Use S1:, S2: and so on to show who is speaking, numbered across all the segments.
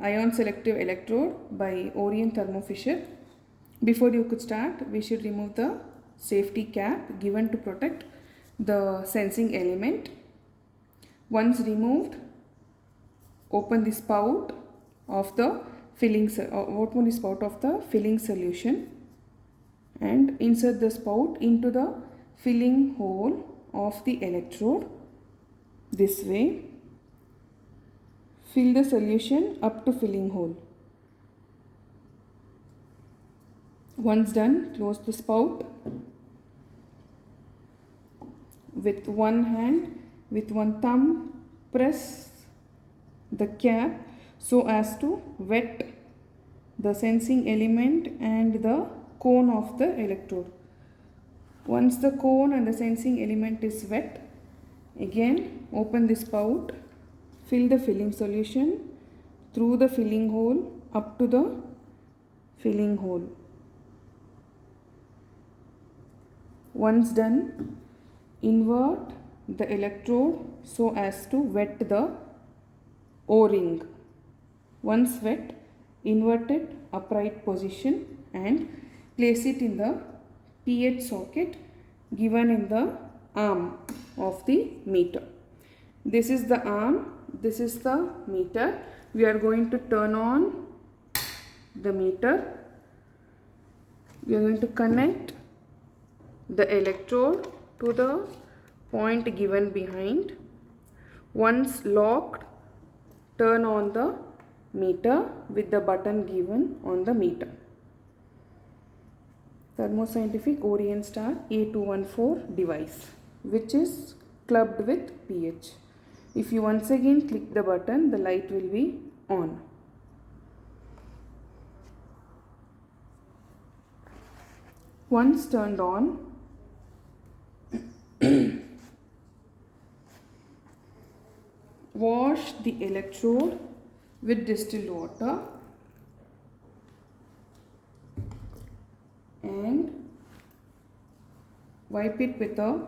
S1: ion selective electrode by Orion Thermo Fisher. Before you could start, we should remove the safety cap given to protect the sensing element. Once removed, open the spout of the filling solution and insert the spout into the filling hole of the electrode. This way, fill the solution up to filling hole. Once done, close the spout. With one hand, with one thumb, press the cap so as to wet the sensing element and the cone of the electrode. Once the cone and the sensing element is wet, again open the spout, fill the filling solution through the filling hole up to the filling hole. Once done, invert the electrode so as to wet the O-ring. Once wet, invert it upright position and place it in the pH socket given in the arm of the meter. This is the arm, this is the meter. We are going to turn on the meter. We are going to connect the electrode to the point given behind. Once locked, turn on the meter with the button given on the meter. Thermoscientific Orion Star A214 device, which is clubbed with pH. If you once again click the button, the light will be on. Once turned on, wash the electrode with distilled water and wipe it with a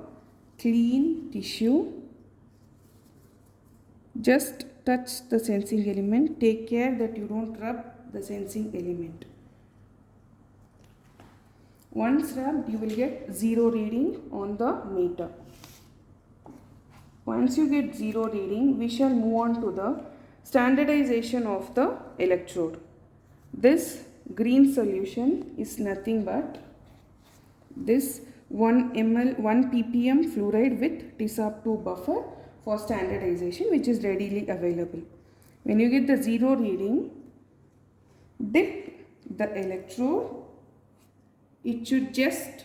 S1: clean tissue. Just touch the sensing element. Take care that you don't rub the sensing element. Once rubbed, you will get 0 reading on the meter. Once you get 0 reading, we shall move on to the standardization of the electrode. This green solution is nothing but this 1 ppm fluoride with TSAP2 buffer for standardization, which is readily available. When you get the 0 reading, dip the electrode. It should just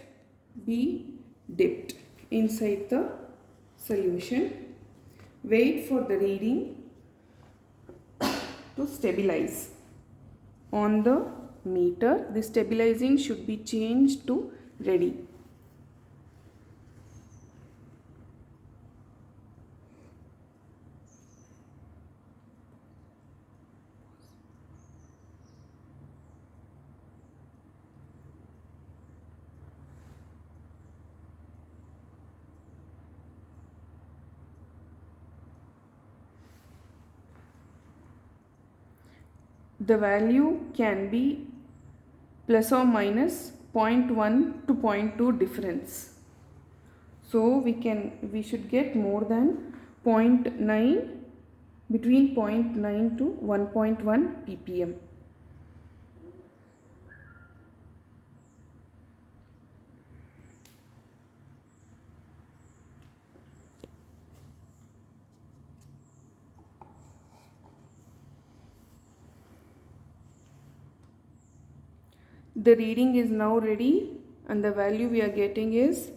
S1: be dipped inside the solution. Wait for the reading to stabilize on the meter. The stabilizing should be changed to ready. The value can be plus or minus 0.1 to 0.2 difference. So we should get more than 0.9, between 0.9 to 1.1 ppm. The reading is now ready and the value we are getting is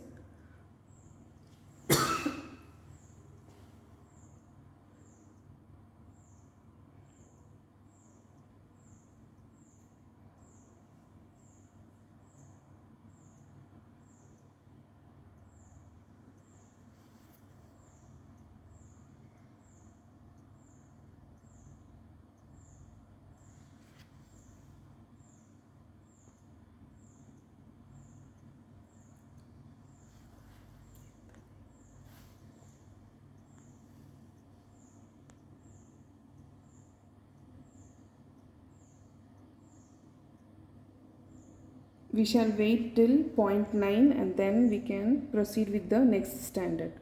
S1: We shall wait till 0.9 and then we can proceed with the next standard.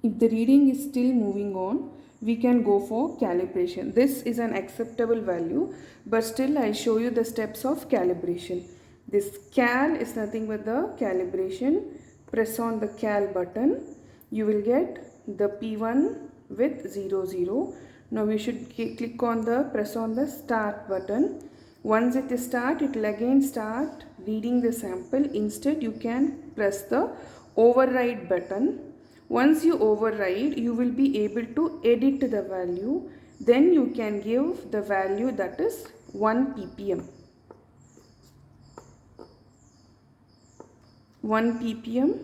S1: If the reading is still moving on, we can go for calibration. This is an acceptable value, but still I'll show you the steps of calibration. This cal is nothing but the calibration. Press on the cal button. You will get the P1 with 0, 0. Now we should click on the, press on the start button. Once it is start, it will again start reading the sample. Instead, you can press the override button. Once you override, you will be able to edit the value. Then you can give the value that is 1 ppm. 1 ppm,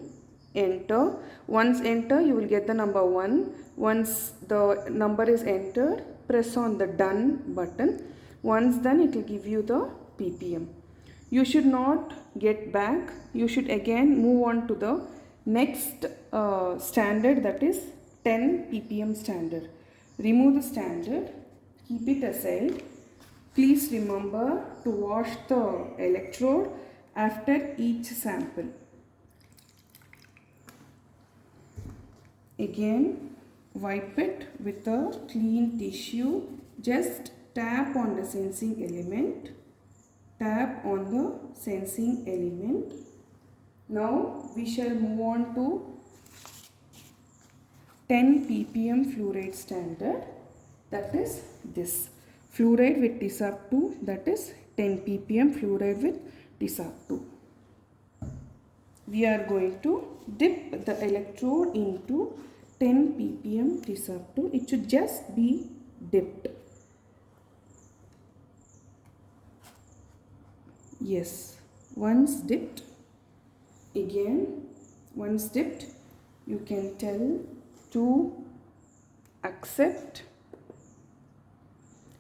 S1: enter. Once enter, you will get the number 1. Once the number is entered, press on the done button. Once done, it will give you the ppm. You should not get back. You should again move on to the next standard, that is 10 ppm standard. Remove the standard, keep it aside. Please remember to wash the electrode after each sample. Again, wipe it with a clean tissue. Just tap on the sensing element. Tap on the sensing element. Now we shall move on to 10 ppm fluoride standard, that is this. Fluoride with TISAP2, that is 10 ppm fluoride with TISAP2. We are going to dip the electrode into 10 ppm TISAP2. It should just be dipped. Yes, once dipped. Again, once dipped, you can tell to accept.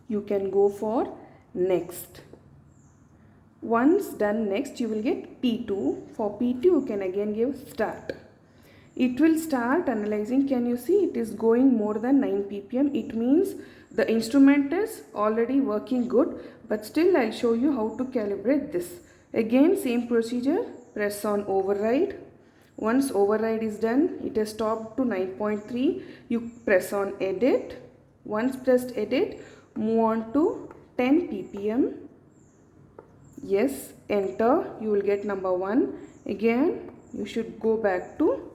S1: You can go for next. Once done next, you will get P2. For P2, you can again give start. It will start analyzing. Can you see it is going more than 9 ppm? It means the instrument is already working good, but still I'll show you how to calibrate this. Again, same procedure. Press on override. Once override is done, it has stopped to 9.3. You press on edit. Once pressed edit, move on to 10 ppm. Yes, enter. You will get number 1. Again, you should go back to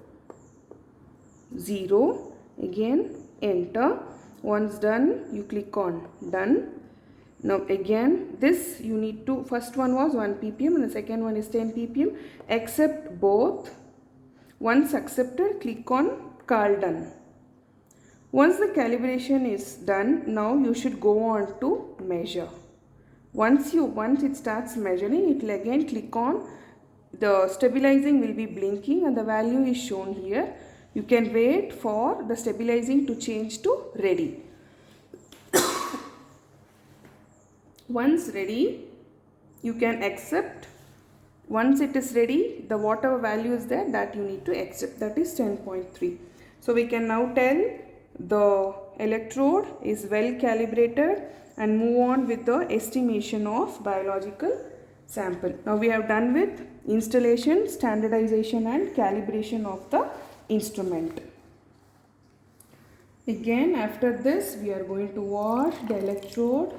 S1: 0. Again, enter. Once done, you click on done. Now again, this you need to, first one was 1 ppm and the second one is 10 ppm. Accept both. Once accepted, click on call done. Once the calibration is done, now you should go on to measure. Once it starts measuring, it will again click on, the stabilizing will be blinking and the value is shown here. You can wait for the stabilizing to change to ready. Once ready, you can accept. Once it is ready, the whatever value is there, that you need to accept, that is 10.3. So we can now tell the electrode is well calibrated and move on with the estimation of biological sample. Now we have done with installation, standardization and calibration of the instrument. Again, after this, we are going to wash the electrode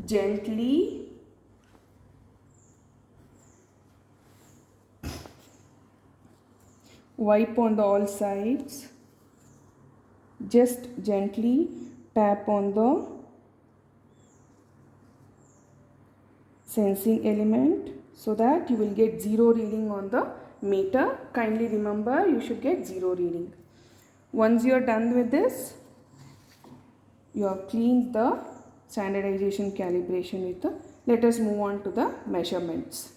S1: gently. Wipe on all sides. Just gently tap on the sensing element so that you will get 0 reading on the meter. Kindly remember, you should get 0 reading. Once you are done with this, you have cleaned the standardization calibration with the, let us move on to the measurements.